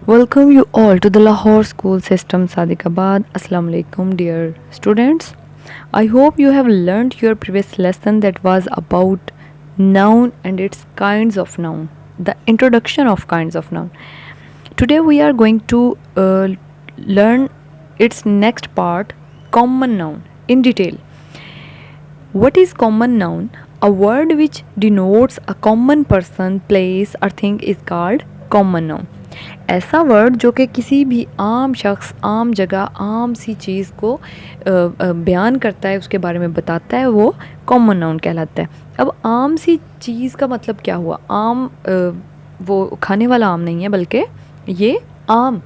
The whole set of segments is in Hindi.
Welcome you all to the Lahore School System Sadiqabad. Assalamu alaikum dear students. I hope you have learned your previous lesson that was about noun and its kinds of noun, the introduction of kinds of noun. Today we are going to learn its next part, common noun, in detail. What is common noun? A word which denotes a common person, place or thing is called common noun. ऐसा वर्ड जो कि किसी भी आम शख्स, आम जगह, आम सी चीज़ को बयान करता है, उसके बारे में बताता है, वो कॉमन नाउन कहलाता है। अब आम सी चीज़ का मतलब क्या हुआ? आम वो खाने वाला आम नहीं है, बल्कि ये आम,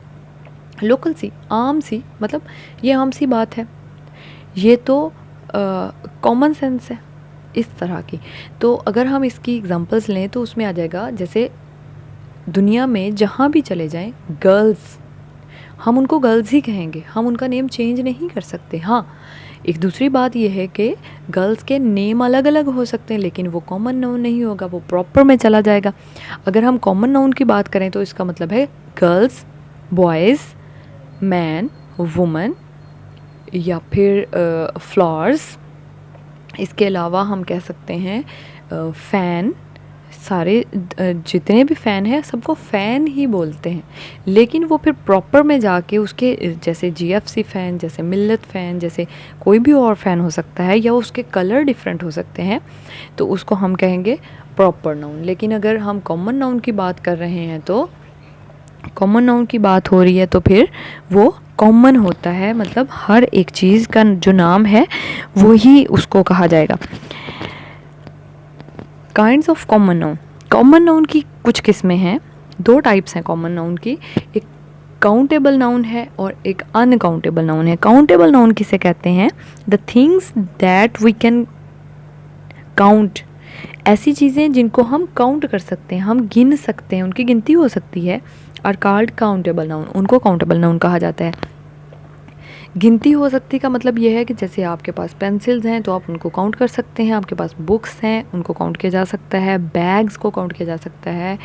लोकल सी, आम सी, मतलब ये आम सी बात है, ये तो कॉमन सेंस है इस तरह की। तो अगर हम इसकी एग्जांपल्स लें तो उसमें आ जाएगा, जैसे दुनिया में जहाँ भी चले जाएं, गर्ल्स, हम उनको गर्ल्स ही कहेंगे, हम उनका नेम चेंज नहीं कर सकते। हाँ, एक दूसरी बात यह है कि गर्ल्स के नेम अलग अलग हो सकते हैं, लेकिन वो कॉमन नाउन नहीं होगा, वो प्रॉपर में चला जाएगा। अगर हम कॉमन नाउन की बात करें तो इसका मतलब है गर्ल्स, बॉयज़, मैन, वुमन या फिर फ्लावर्स। इसके अलावा हम कह सकते हैं फ़ैन, सारे जितने भी फ़ैन हैं सबको फ़ैन ही बोलते हैं, लेकिन वो फिर प्रॉपर में जाके उसके जैसे जीएफसी फ़ैन, जैसे मिल्लत फ़ैन, जैसे कोई भी और फ़ैन हो सकता है, या उसके कलर डिफरेंट हो सकते हैं, तो उसको हम कहेंगे प्रॉपर नाउन। लेकिन अगर हम कॉमन नाउन की बात कर रहे हैं, तो कॉमन नाउन की बात हो रही है तो फिर वो कॉमन होता है, मतलब हर एक चीज़ का जो नाम है वो ही उसको कहा जाएगा। Kinds of common noun. Common noun की कुछ किस्में हैं, दो टाइप्स हैं कॉमन नाउन की, एक काउंटेबल नाउन है और एक अनकाउंटेबल नाउन है। काउंटेबल नाउन किसे कहते हैं? The things that we can count, ऐसी चीज़ें जिनको हम काउंट कर सकते हैं, हम गिन सकते हैं, उनकी गिनती हो सकती है, आर कॉल्ड काउंटेबल नाउन, उनको काउंटेबल नाउन कहा जाता है। गिनती हो सकती का मतलब ये है कि जैसे आपके पास पेंसिल्स हैं तो आप उनको काउंट कर सकते हैं, आपके पास बुक्स हैं उनको काउंट किया जा सकता है, बैग्स को काउंट किया जा सकता है,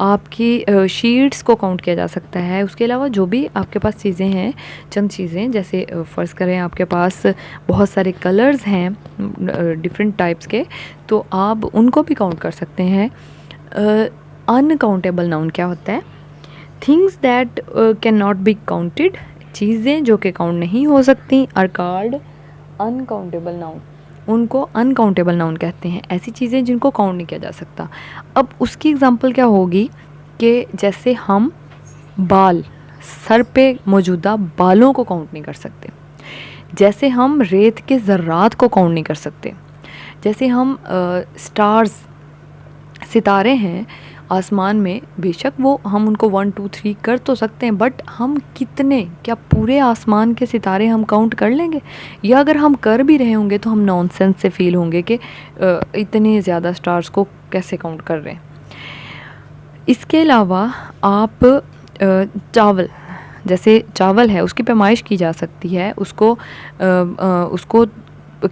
आपकी शीट्स को काउंट किया जा सकता है। उसके अलावा जो भी आपके पास चीज़ें हैं, चंद चीज़ें, जैसे फ़र्ज़ करें आपके पास बहुत सारे कलर्स हैं डिफरेंट टाइप्स के, तो आप उनको भी काउंट कर सकते हैं। अनकाउंटेबल नाउन क्या होता है? Things that can not be counted, चीज़ें जो कि काउंट नहीं हो सकती, आर कॉल्ड अनकाउंटेबल नाउन, उनको अनकाउंटेबल नाउन कहते हैं। ऐसी चीज़ें जिनको काउंट नहीं किया जा सकता। अब उसकी एग्जांपल क्या होगी कि जैसे हम बाल, सर पे मौजूदा बालों को काउंट नहीं कर सकते, जैसे हम रेत के ज़र्रात को काउंट नहीं कर सकते, जैसे हम स्टार्स, सितारे हैं आसमान में, बेशक वो हम उनको 1 2 3 कर तो सकते हैं, बट हम कितने, क्या पूरे आसमान के सितारे हम काउंट कर लेंगे? या अगर हम कर भी रहे होंगे तो हम नॉनसेंस से फील होंगे कि इतने ज़्यादा स्टार्स को कैसे काउंट कर रहे हैं। इसके अलावा आप चावल, जैसे चावल है उसकी पैमाइश की जा सकती है, उसको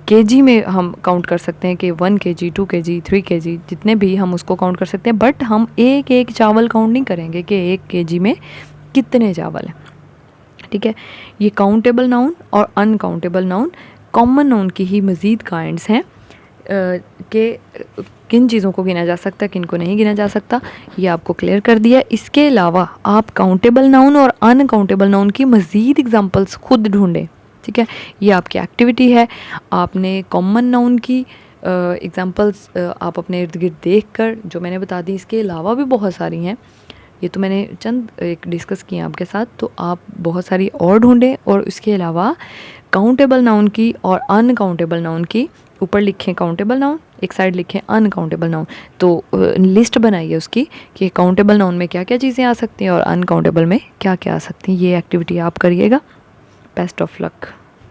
केजी में हम काउंट कर सकते हैं कि 1 kg 2 kg 3 kg, जितने भी हम उसको काउंट कर सकते हैं, बट हम एक एक चावल काउंट नहीं करेंगे कि 1 kg में कितने चावल हैं। ठीक है, ये काउंटेबल नाउन और अनकाउंटेबल नाउन, कॉमन नाउन की ही मज़ीद काइंड्स हैं कि किन चीज़ों को गिना जा सकता है, किन को नहीं गिना जा सकता, ये आपको क्लियर कर दिया। इसके अलावा आप काउंटेबल नाउन और अनकाउंटेबल नाउन की मज़ीद एग्जांपल्स खुद ढूंढें। ठीक है, ये आपकी एक्टिविटी है। आपने कॉमन नाउन की एग्जांपल्स आप अपने इर्द गिर्द देख कर जो मैंने बता दी, इसके अलावा भी बहुत सारी हैं, ये तो मैंने चंद एक डिस्कस किए आपके साथ, तो आप बहुत सारी और ढूंढें। और इसके अलावा काउंटेबल नाउन की और अनकाउंटेबल नाउन की, ऊपर लिखें काउंटेबल नाउन, एक साइड लिखें अनकाउंटेबल नाउन, तो लिस्ट बनाइए उसकी कि काउंटेबल नाउन में क्या क्या चीज़ें आ सकती हैं और अनकाउंटेबल में क्या क्या आ सकती हैं। ये एक्टिविटी आप करिएगा। Best of luck.